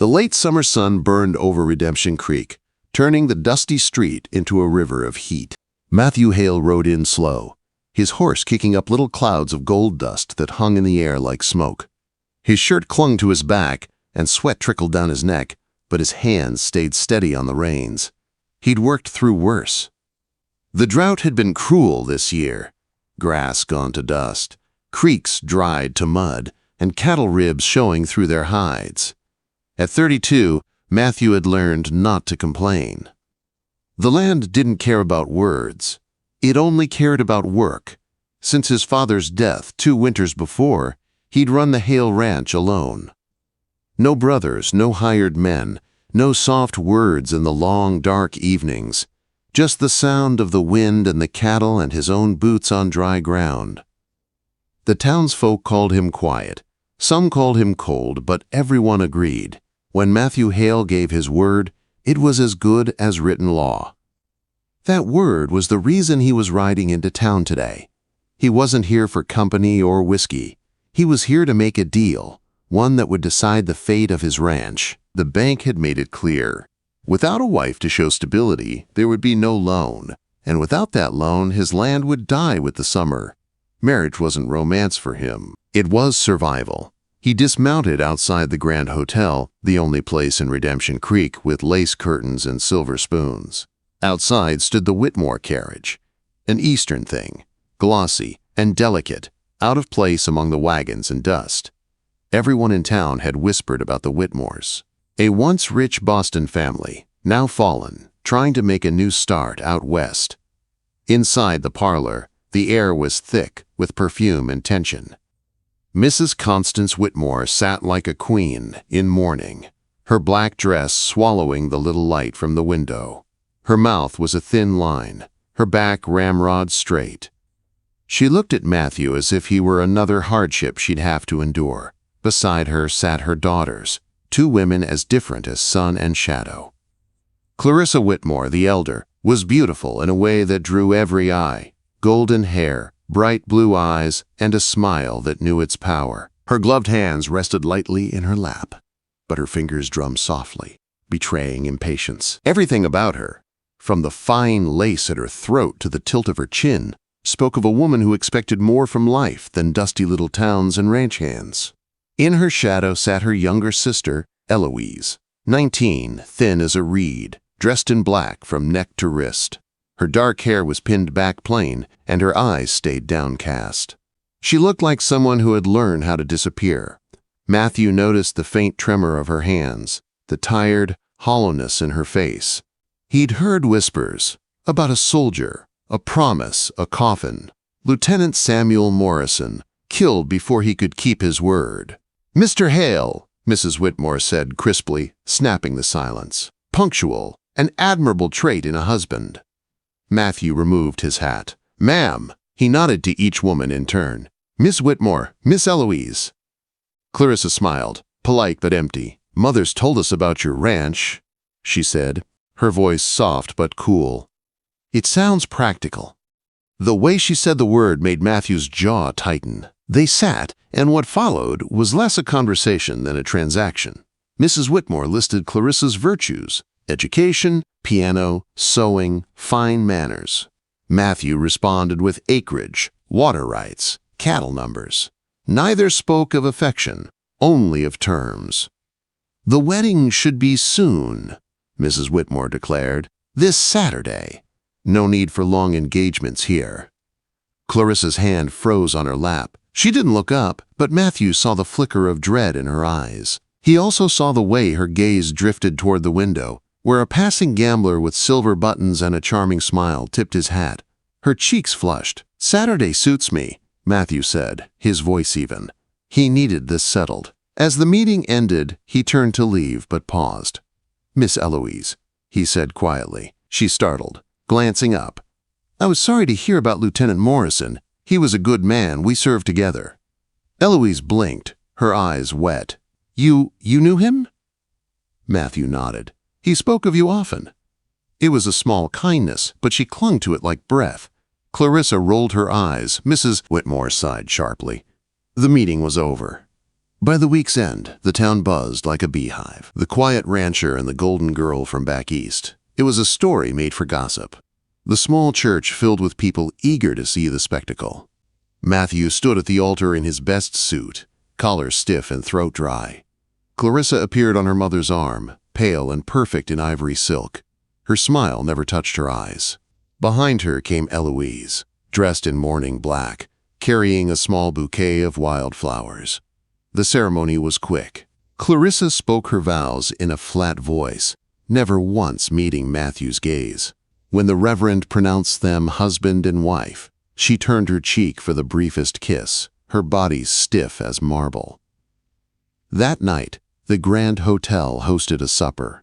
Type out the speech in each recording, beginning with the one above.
The late summer sun burned over Redemption Creek, turning the dusty street into a river of heat. Matthew Hale rode in slow, his horse kicking up little clouds of gold dust that hung in the air like smoke. His shirt clung to his back, and sweat trickled down his neck, but his hands stayed steady on the reins. He'd worked through worse. The drought had been cruel this year. Grass gone to dust, creeks dried to mud, and cattle ribs showing through their hides. At 32, Matthew had learned not to complain. The land didn't care about words. It only cared about work. Since his father's death 2 winters before, he'd run the Hale Ranch alone. No brothers, no hired men, no soft words in the long, dark evenings, just the sound of the wind and the cattle and his own boots on dry ground. The townsfolk called him quiet. Some called him cold, but everyone agreed. When Matthew Hale gave his word, it was as good as written law. That word was the reason he was riding into town today. He wasn't here for company or whiskey. He was here to make a deal, one that would decide the fate of his ranch. The bank had made it clear. Without a wife to show stability, there would be no loan. And without that loan, his land would die with the summer. Marriage wasn't romance for him. It was survival. He dismounted outside the Grand Hotel, the only place in Redemption Creek with lace curtains and silver spoons. Outside stood the Whitmore carriage, an Eastern thing, glossy and delicate, out of place among the wagons and dust. Everyone in town had whispered about the Whitmores, a once rich Boston family, now fallen, trying to make a new start out west. Inside the parlor, the air was thick with perfume and tension. Mrs. Constance Whitmore sat like a queen in mourning, her black dress swallowing the little light from the window. Her mouth was a thin line, her back ramrod straight. She looked at Matthew as if he were another hardship she'd have to endure. Beside her sat her daughters, 2 women as different as sun and shadow. Clarissa Whitmore, the elder, was beautiful in a way that drew every eye. Golden hair, bright blue eyes, and a smile that knew its power. Her gloved hands rested lightly in her lap, but her fingers drummed softly, betraying impatience. Everything about her, from the fine lace at her throat to the tilt of her chin, spoke of a woman who expected more from life than dusty little towns and ranch hands. In her shadow sat her younger sister, Eloise, 19, thin as a reed, dressed in black from neck to wrist. Her dark hair was pinned back plain, and her eyes stayed downcast. She looked like someone who had learned how to disappear. Matthew noticed the faint tremor of her hands, the tired hollowness in her face. He'd heard whispers about a soldier, a promise, a coffin. Lieutenant Samuel Morrison, killed before he could keep his word. "Mr. Hale," Mrs. Whitmore said crisply, snapping the silence. "Punctual, an admirable trait in a husband." Matthew removed his hat. "Ma'am," he nodded to each woman in turn. "Miss Whitmore, Miss Eloise." Clarissa smiled, polite but empty. "Mother's told us about your ranch," she said, her voice soft but cool. "It sounds practical." The way she said the word made Matthew's jaw tighten. They sat, and what followed was less a conversation than a transaction. Mrs. Whitmore listed Clarissa's virtues: education, piano, sewing, fine manners. Matthew responded with acreage, water rights, cattle numbers. Neither spoke of affection, only of terms. "The wedding should be soon," Mrs. Whitmore declared. "This Saturday. No need for long engagements here." Clarissa's hand froze on her lap. She didn't look up, but Matthew saw the flicker of dread in her eyes. He also saw the way her gaze drifted toward the window, where a passing gambler with silver buttons and a charming smile tipped his hat. Her cheeks flushed. "Saturday suits me," Matthew said, his voice even. He needed this settled. As the meeting ended, he turned to leave but paused. "Miss Eloise," he said quietly. She startled, glancing up. "I was sorry to hear about Lieutenant Morrison. He was a good man. We served together." Eloise blinked, her eyes wet. You knew him?" Matthew nodded. "He spoke of you often." It was a small kindness, but she clung to it like breath. Clarissa rolled her eyes. Mrs. Whitmore sighed sharply. The meeting was over. By the week's end, the town buzzed like a beehive. The quiet rancher and the golden girl from back east. It was a story made for gossip. The small church filled with people eager to see the spectacle. Matthew stood at the altar in his best suit, collar stiff and throat dry. Clarissa appeared on her mother's arm, pale and perfect in ivory silk. Her smile never touched her eyes. Behind her came Eloise, dressed in mourning black, carrying a small bouquet of wildflowers. The ceremony was quick. Clarissa spoke her vows in a flat voice, never once meeting Matthew's gaze. When the Reverend pronounced them husband and wife, she turned her cheek for the briefest kiss, her body stiff as marble. That night, the Grand Hotel hosted a supper.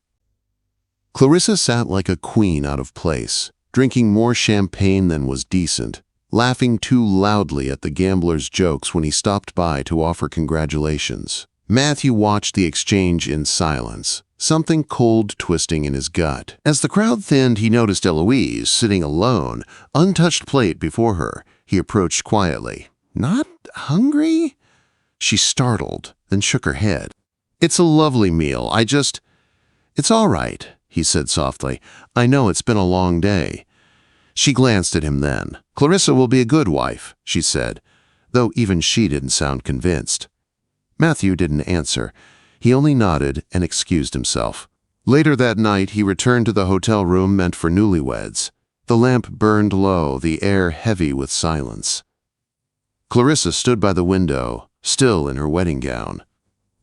Clarissa sat like a queen out of place, drinking more champagne than was decent, laughing too loudly at the gambler's jokes when he stopped by to offer congratulations. Matthew watched the exchange in silence, something cold twisting in his gut. As the crowd thinned, he noticed Eloise sitting alone, untouched plate before her. He approached quietly. "Not hungry?" She startled, then shook her head. "It's a lovely meal. It's all right," he said softly. "I know it's been a long day." She glanced at him then. "Clarissa will be a good wife," she said, though even she didn't sound convinced. Matthew didn't answer. He only nodded and excused himself. Later that night, he returned to the hotel room meant for newlyweds. The lamp burned low, the air heavy with silence. Clarissa stood by the window, still in her wedding gown.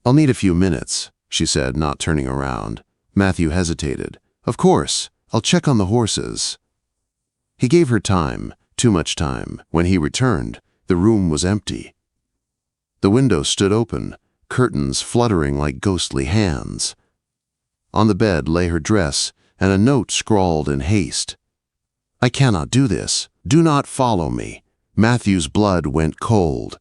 "I'll need a few minutes," she said, not turning around. Matthew hesitated. "Of course, I'll check on the horses." He gave her time, too much time. When he returned, the room was empty. The window stood open, curtains fluttering like ghostly hands. On the bed lay her dress and a note scrawled in haste. "I cannot do this. Do not follow me." Matthew's blood went cold.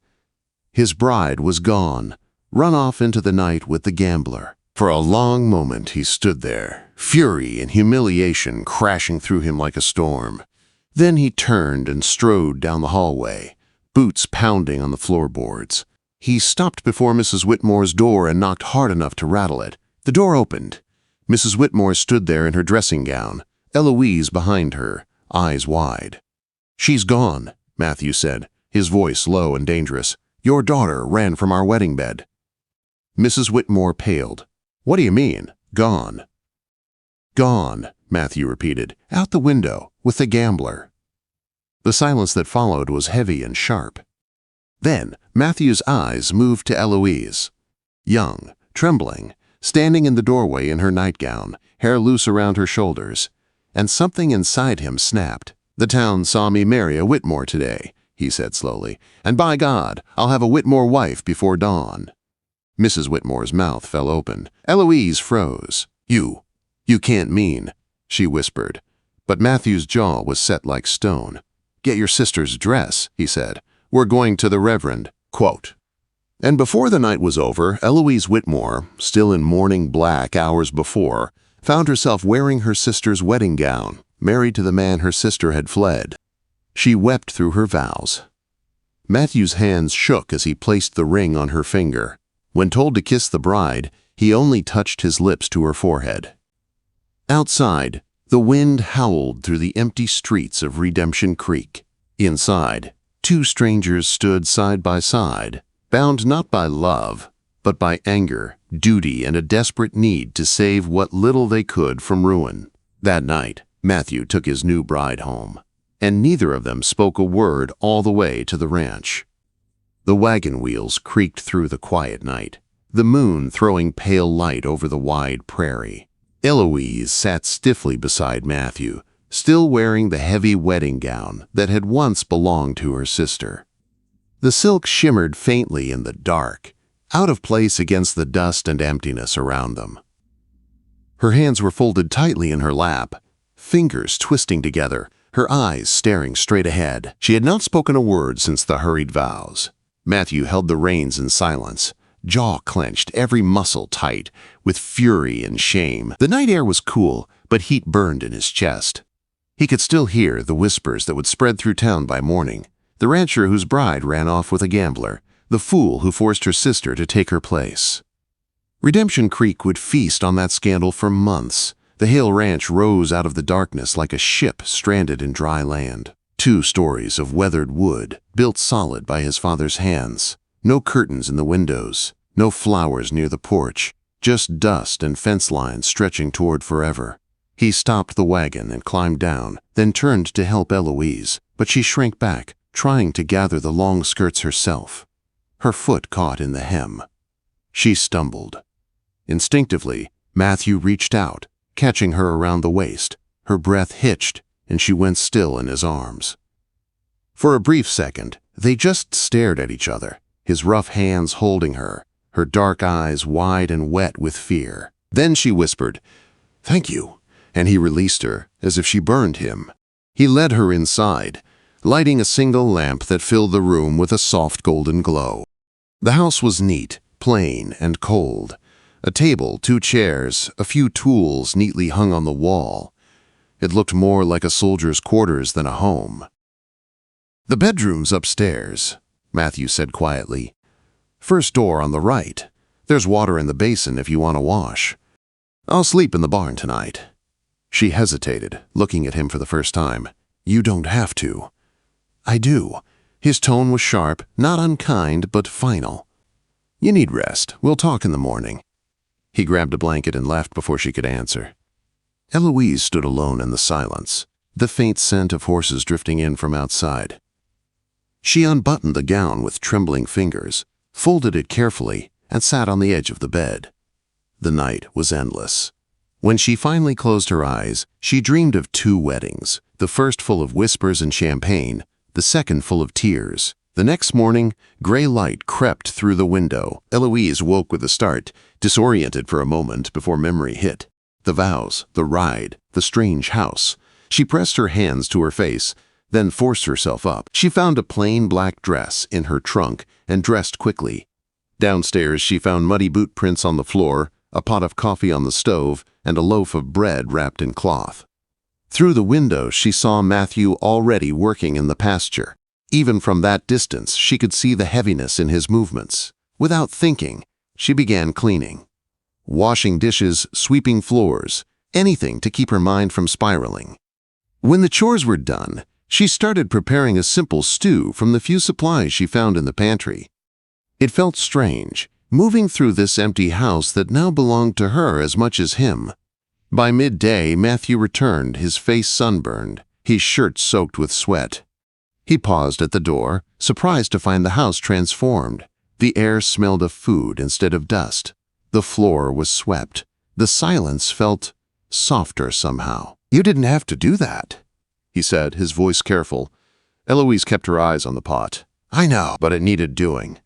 His bride was gone, run off into the night with the gambler. For a long moment he stood there, fury and humiliation crashing through him like a storm. Then he turned and strode down the hallway, boots pounding on the floorboards. He stopped before Mrs. Whitmore's door and knocked hard enough to rattle it. The door opened. Mrs. Whitmore stood there in her dressing gown, Eloise behind her, eyes wide. "She's gone," Matthew said, his voice low and dangerous. "Your daughter ran from our wedding bed." Mrs. Whitmore paled. "What do you mean, gone?" "Gone," Matthew repeated, "out the window, with the gambler." The silence that followed was heavy and sharp. Then Matthew's eyes moved to Eloise. Young, trembling, standing in the doorway in her nightgown, hair loose around her shoulders, and something inside him snapped. "The town saw me marry a Whitmore today," he said slowly, "and by God, I'll have a Whitmore wife before dawn." Mrs. Whitmore's mouth fell open. Eloise froze. You can't mean," she whispered. But Matthew's jaw was set like stone. "Get your sister's dress," he said. "We're going to the Reverend." Quote. And before the night was over, Eloise Whitmore, still in mourning black hours before, found herself wearing her sister's wedding gown, married to the man her sister had fled. She wept through her vows. Matthew's hands shook as he placed the ring on her finger. When told to kiss the bride, he only touched his lips to her forehead. Outside, the wind howled through the empty streets of Redemption Creek. Inside, two strangers stood side by side, bound not by love, but by anger, duty, and a desperate need to save what little they could from ruin. That night, Matthew took his new bride home, and neither of them spoke a word all the way to the ranch. The wagon wheels creaked through the quiet night, the moon throwing pale light over the wide prairie. Eloise sat stiffly beside Matthew, still wearing the heavy wedding gown that had once belonged to her sister. The silk shimmered faintly in the dark, out of place against the dust and emptiness around them. Her hands were folded tightly in her lap, fingers twisting together, her eyes staring straight ahead. She had not spoken a word since the hurried vows. Matthew held the reins in silence, jaw clenched, every muscle tight, with fury and shame. The night air was cool, but heat burned in his chest. He could still hear the whispers that would spread through town by morning. The rancher whose bride ran off with a gambler, the fool who forced her sister to take her place. Redemption Creek would feast on that scandal for months. The Hale Ranch rose out of the darkness like a ship stranded in dry land. 2 stories of weathered wood, built solid by his father's hands. No curtains in the windows, no flowers near the porch, just dust and fence lines stretching toward forever. He stopped the wagon and climbed down, then turned to help Eloise, but she shrank back, trying to gather the long skirts herself. Her foot caught in the hem. She stumbled. Instinctively, Matthew reached out, catching her around the waist. Her breath hitched, and she went still in his arms. For a brief second, they just stared at each other, his rough hands holding her, her dark eyes wide and wet with fear. Then she whispered, "Thank you," and he released her, as if she burned him. He led her inside, lighting a single lamp that filled the room with a soft golden glow. The house was neat, plain, and cold. A table, 2 chairs, a few tools neatly hung on the wall. It looked more like a soldier's quarters than a home. "The bedroom's upstairs," Matthew said quietly. "First door on the right. There's water in the basin if you want to wash. I'll sleep in the barn tonight." She hesitated, looking at him for the first time. "You don't have to." "I do." His tone was sharp, not unkind, but final. "You need rest. We'll talk in the morning." He grabbed a blanket and left before she could answer. Eloise stood alone in the silence, the faint scent of horses drifting in from outside. She unbuttoned the gown with trembling fingers, folded it carefully, and sat on the edge of the bed. The night was endless. When she finally closed her eyes, she dreamed of 2 weddings, the first full of whispers and champagne, the second full of tears. The next morning, gray light crept through the window. Eloise woke with a start, disoriented for a moment before memory hit. The vows, the ride, the strange house. She pressed her hands to her face, then forced herself up. She found a plain black dress in her trunk and dressed quickly. Downstairs, she found muddy boot prints on the floor, a pot of coffee on the stove, and a loaf of bread wrapped in cloth. Through the window, she saw Matthew already working in the pasture. Even from that distance, she could see the heaviness in his movements. Without thinking, she began cleaning. Washing dishes, sweeping floors, anything to keep her mind from spiraling. When the chores were done, she started preparing a simple stew from the few supplies she found in the pantry. It felt strange, moving through this empty house that now belonged to her as much as him. By midday, Matthew returned, his face sunburned, his shirt soaked with sweat. He paused at the door, surprised to find the house transformed. The air smelled of food instead of dust. The floor was swept. The silence felt softer somehow. "You didn't have to do that," he said, his voice careful. Eloise kept her eyes on the pot. "I know, but it needed doing."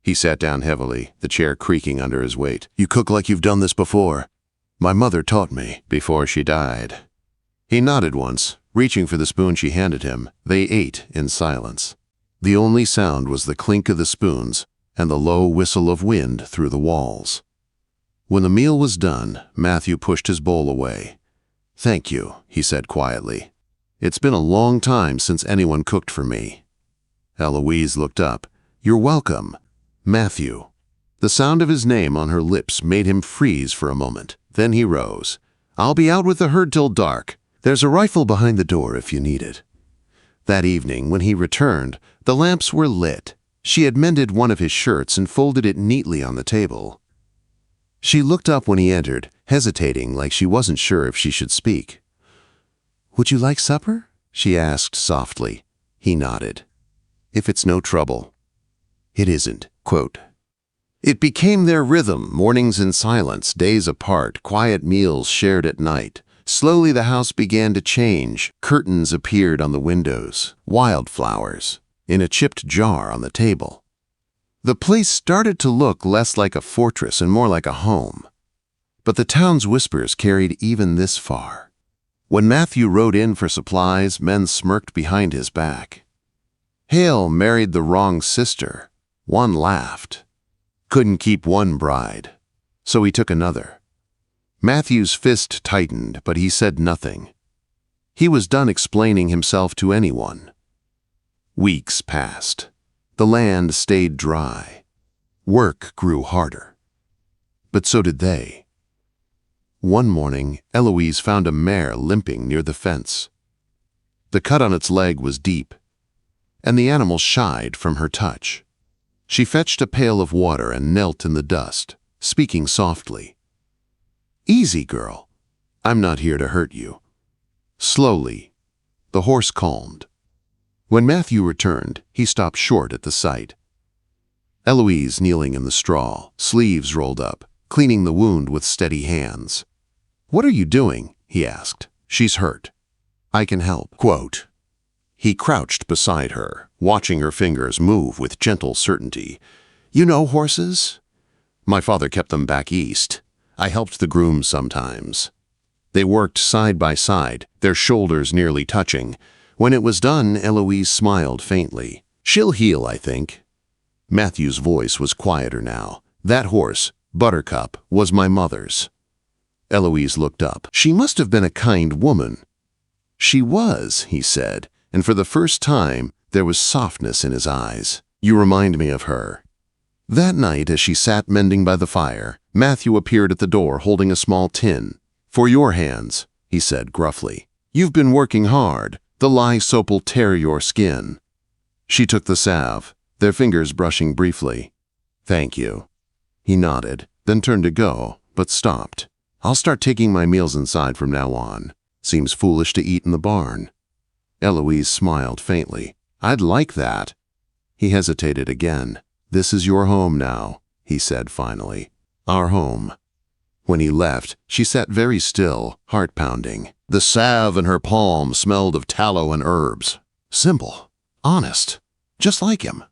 He sat down heavily, the chair creaking under his weight. "You cook like you've done this before." "My mother taught me before she died." He nodded once, reaching for the spoon she handed him. They ate in silence. The only sound was the clink of the spoons and the low whistle of wind through the walls. When the meal was done, Matthew pushed his bowl away. "Thank you," he said quietly. "It's been a long time since anyone cooked for me." Eloise looked up. "You're welcome, Matthew." The sound of his name on her lips made him freeze for a moment. Then he rose. "I'll be out with the herd till dark. There's a rifle behind the door if you need it." That evening, when he returned, the lamps were lit. She had mended one of his shirts and folded it neatly on the table. She looked up when he entered, hesitating like she wasn't sure if she should speak. "Would you like supper?" she asked softly. He nodded. "If it's no trouble." "It isn't." Quote. It became their rhythm, mornings in silence, days apart, quiet meals shared at night. Slowly the house began to change. Curtains appeared on the windows, wildflowers in a chipped jar on the table. The place started to look less like a fortress and more like a home. But the town's whispers carried even this far. When Matthew rode in for supplies, men smirked behind his back. Hale married the wrong sister. One laughed. Couldn't keep one bride, so he took another. Matthew's fist tightened, but he said nothing. He was done explaining himself to anyone. Weeks passed. The land stayed dry. Work grew harder. But so did they. One morning, Eloise found a mare limping near the fence. The cut on its leg was deep, and the animal shied from her touch. She fetched a pail of water and knelt in the dust, speaking softly. "Easy, girl. I'm not here to hurt you." Slowly, the horse calmed. When Matthew returned, he stopped short at the sight. Eloise kneeling in the straw, sleeves rolled up, cleaning the wound with steady hands. "What are you doing?" he asked. "She's hurt. I can help." Quote. He crouched beside her, watching her fingers move with gentle certainty. "You know horses?" "My father kept them back east. I helped the grooms sometimes." They worked side by side, their shoulders nearly touching. When it was done, Eloise smiled faintly. "She'll heal, I think." Matthew's voice was quieter now. "That horse, Buttercup, was my mother's." Eloise looked up. "She must have been a kind woman." "She was," he said, and for the first time there was softness in his eyes. "You remind me of her." That night, as she sat mending by the fire, Matthew appeared at the door holding a small tin. "For your hands," he said gruffly. "You've been working hard. The lye soap'll tear your skin." She took the salve, their fingers brushing briefly. "Thank you." He nodded, then turned to go, but stopped. "I'll start taking my meals inside from now on. Seems foolish to eat in the barn." Eloise smiled faintly. "I'd like that." He hesitated again. "This is your home now," he said finally. "Our home." When he left, she sat very still, heart pounding. The salve in her palm smelled of tallow and herbs. Simple, honest, just like him.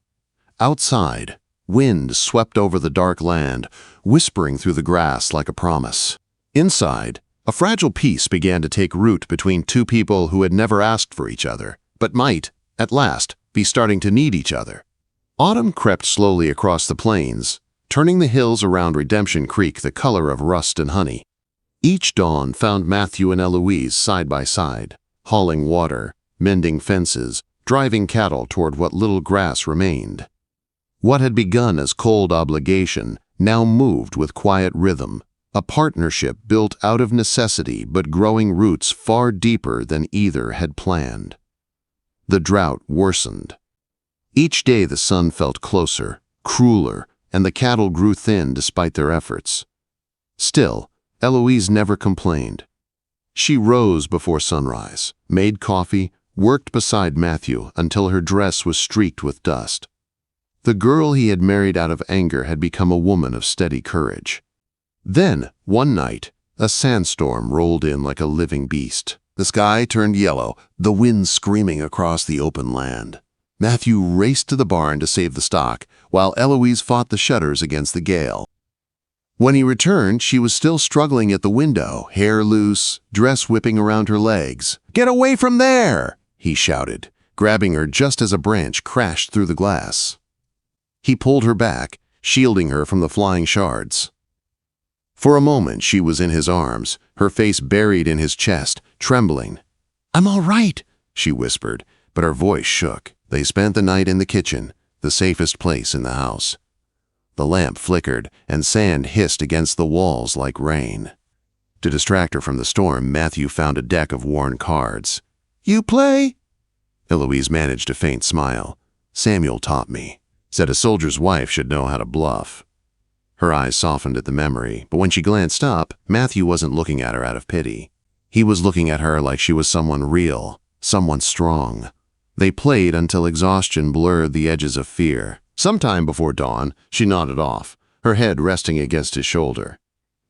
Outside, wind swept over the dark land, whispering through the grass like a promise. Inside, a fragile peace began to take root between two people who had never asked for each other, but might, at last, be starting to need each other. Autumn crept slowly across the plains, turning the hills around Redemption Creek the color of rust and honey. Each dawn found Matthew and Eloise side by side, hauling water, mending fences, driving cattle toward what little grass remained. What had begun as cold obligation now moved with quiet rhythm, a partnership built out of necessity but growing roots far deeper than either had planned. The drought worsened. Each day the sun felt closer, crueler, and the cattle grew thin despite their efforts. Still, Eloise never complained. She rose before sunrise, made coffee, worked beside Matthew until her dress was streaked with dust. The girl he had married out of anger had become a woman of steady courage. Then, one night, a sandstorm rolled in like a living beast. The sky turned yellow, the wind screaming across the open land. Matthew raced to the barn to save the stock, while Eloise fought the shutters against the gale. When he returned, she was still struggling at the window, hair loose, dress whipping around her legs. "Get away from there!" he shouted, grabbing her just as a branch crashed through the glass. He pulled her back, shielding her from the flying shards. For a moment she was in his arms, her face buried in his chest, trembling. "I'm all right," she whispered, but her voice shook. They spent the night in the kitchen, the safest place in the house. The lamp flickered, and sand hissed against the walls like rain. To distract her from the storm, Matthew found a deck of worn cards. "You play?" Eloise managed a faint smile. "Samuel taught me. Said a soldier's wife should know how to bluff." Her eyes softened at the memory, but when she glanced up, Matthew wasn't looking at her out of pity. He was looking at her like she was someone real, someone strong. They played until exhaustion blurred the edges of fear. Sometime before dawn, she nodded off, her head resting against his shoulder.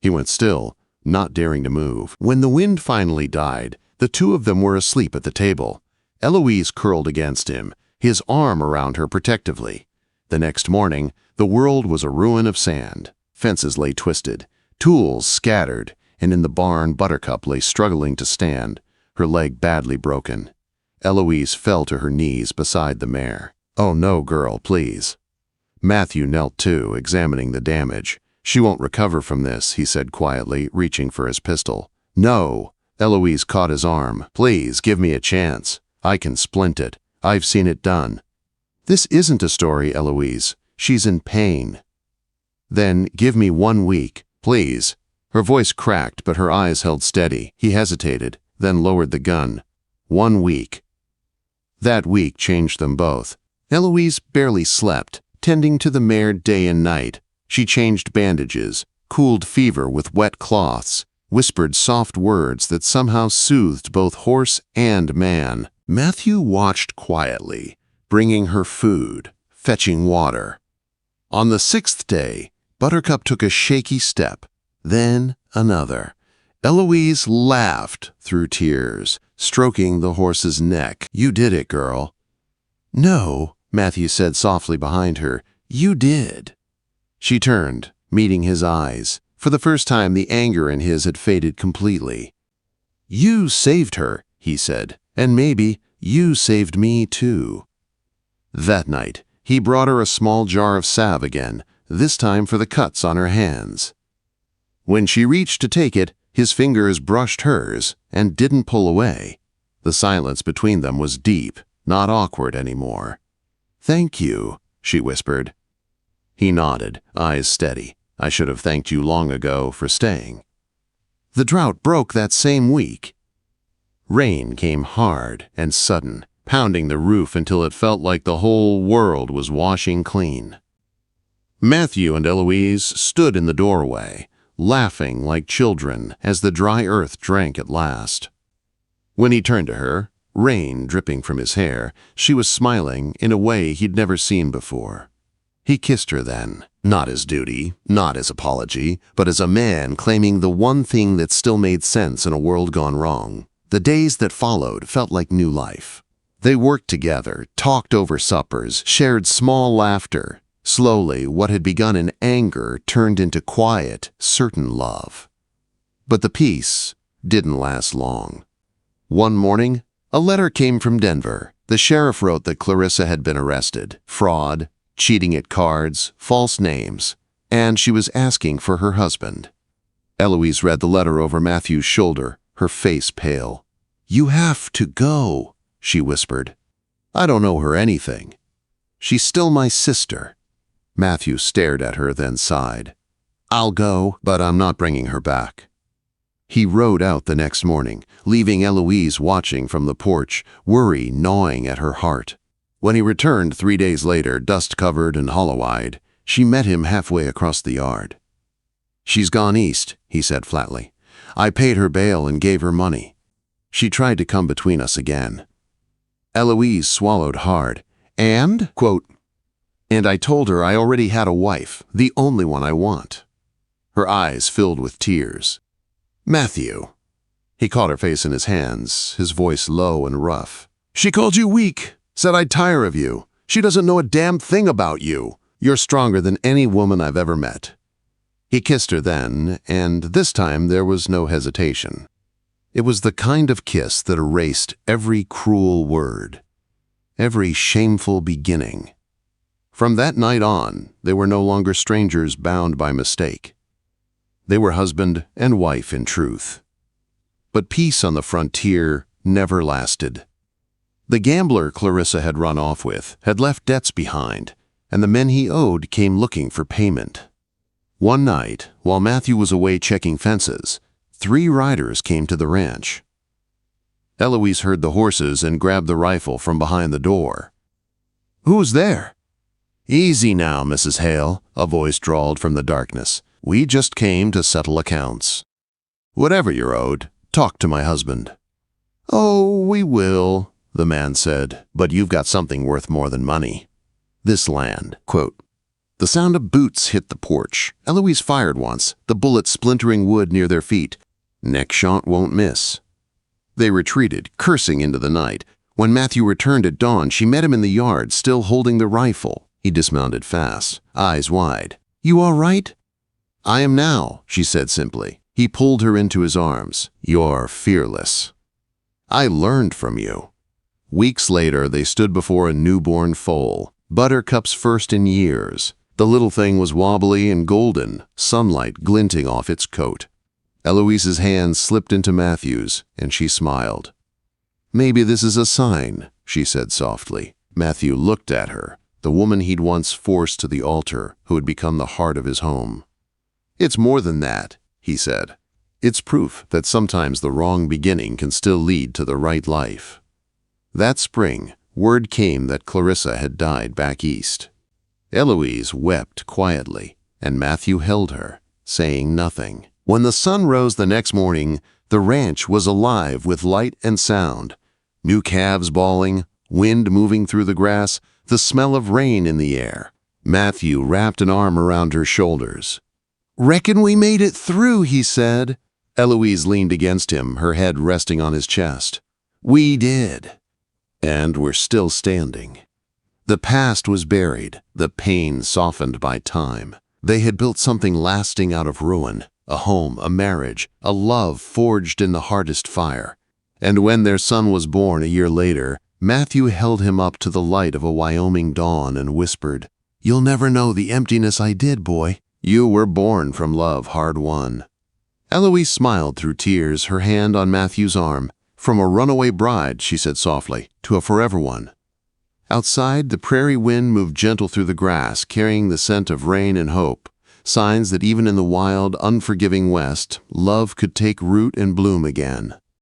He went still, not daring to move. When the wind finally died, the two of them were asleep at the table. Eloise curled against him, his arm around her protectively. The next morning, the world was a ruin of sand. Fences lay twisted, tools scattered, and in the barn Buttercup lay struggling to stand, her leg badly broken. Eloise fell to her knees beside the mare. "Oh no, girl, please." Matthew knelt too, examining the damage. "She won't recover from this," he said quietly, reaching for his pistol. "No." Eloise caught his arm. "Please, give me a chance. I can splint it. I've seen it done." This isn't a story, Eloise. She's in pain. Then give me 1 week, please. Her voice cracked, but her eyes held steady. He hesitated, then lowered the gun. 1 week. That week changed them both. Eloise barely slept, tending to the mare day and night. She changed bandages, cooled fever with wet cloths, whispered soft words that somehow soothed both horse and man. Matthew watched quietly, bringing her food, fetching water. On the 6th day, Buttercup took a shaky step, then another. Eloise laughed through tears, stroking the horse's neck. "You did it, girl." "No," Matthew said softly behind her. "You did." She turned, meeting his eyes. For the first time, the anger in his had faded completely. "You saved her," he said, "and maybe you saved me too." That night, he brought her a small jar of salve again, this time for the cuts on her hands. When she reached to take it, his fingers brushed hers and didn't pull away. The silence between them was deep, not awkward anymore. "Thank you," she whispered. He nodded, eyes steady. "I should have thanked you long ago for staying." The drought broke that same week. Rain came hard and sudden, pounding the roof until it felt like the whole world was washing clean. Matthew and Eloise stood in the doorway, laughing like children as the dry earth drank at last. When he turned to her, rain dripping from his hair, she was smiling in a way he'd never seen before. He kissed her then, not as duty, not as apology, but as a man claiming the one thing that still made sense in a world gone wrong. The days that followed felt like new life. They worked together, talked over suppers, shared small laughter. Slowly, what had begun in anger turned into quiet, certain love. But the peace didn't last long. One morning, a letter came from Denver. The sheriff wrote that Clarissa had been arrested. Fraud, cheating at cards, false names, and she was asking for her husband. Eloise read the letter over Matthew's shoulder, her face pale. "You have to go," she whispered. "I don't owe her anything. She's still my sister." Matthew stared at her, then sighed. "I'll go, but I'm not bringing her back." He rode out the next morning, leaving Eloise watching from the porch, worry gnawing at her heart. When he returned 3 days later, dust-covered and hollow-eyed, she met him halfway across the yard. "She's gone east," he said flatly. "I paid her bail and gave her money. She tried to come between us again." Eloise swallowed hard. "And?" Quote, "And I told her I already had a wife, the only one I want." Her eyes filled with tears. "Matthew." He caught her face in his hands, his voice low and rough. "She called you weak, said I'd tire of you. She doesn't know a damn thing about you. You're stronger than any woman I've ever met." He kissed her then, and this time there was no hesitation. It was the kind of kiss that erased every cruel word, every shameful beginning. From that night on, they were no longer strangers bound by mistake. They were husband and wife in truth. But peace on the frontier never lasted. The gambler Clarissa had run off with had left debts behind, and the men he owed came looking for payment. One night, while Matthew was away checking fences, 3 riders came to the ranch. Eloise heard the horses and grabbed the rifle from behind the door. "Who's there?" "Easy now, Mrs. Hale," a voice drawled from the darkness. "We just came to settle accounts. Whatever you're owed, talk to my husband." "Oh, we will," the man said, "but you've got something worth more than money. This land." Quote, the sound of boots hit the porch. Eloise fired once, the bullet splintering wood near their feet. Next shot won't miss. They retreated, cursing into the night. When Matthew returned at dawn, she met him in the yard, still holding the rifle. He dismounted fast, eyes wide. "You all right?" "I am now," she said simply. He pulled her into his arms. "You're fearless. I learned from you." Weeks later, they stood before a newborn foal, Buttercup's first in years. The little thing was wobbly and golden, sunlight glinting off its coat. Eloise's hand slipped into Matthew's, and she smiled. "Maybe this is a sign," she said softly. Matthew looked at her, the woman he'd once forced to the altar, who had become the heart of his home. "It's more than that," he said. "It's proof that sometimes the wrong beginning can still lead to the right life." That spring, word came that Clarissa had died back east. Eloise wept quietly, and Matthew held her, saying nothing. When the sun rose the next morning, the ranch was alive with light and sound. New calves bawling, wind moving through the grass, the smell of rain in the air. Matthew wrapped an arm around her shoulders. "Reckon we made it through," he said. Eloise leaned against him, her head resting on his chest. "We did. And we're still standing." The past was buried, the pain softened by time. They had built something lasting out of ruin, a home, a marriage, a love forged in the hardest fire. And when their son was born a year later, Matthew held him up to the light of a Wyoming dawn and whispered, "You'll never know the emptiness I did, boy. You were born from love hard won." Eloise smiled through tears, her hand on Matthew's arm. "From a runaway bride," she said softly, "to a forever one." Outside, the prairie wind moved gentle through the grass, carrying the scent of rain and hope, signs that even in the wild, unforgiving West, love could take root and bloom again.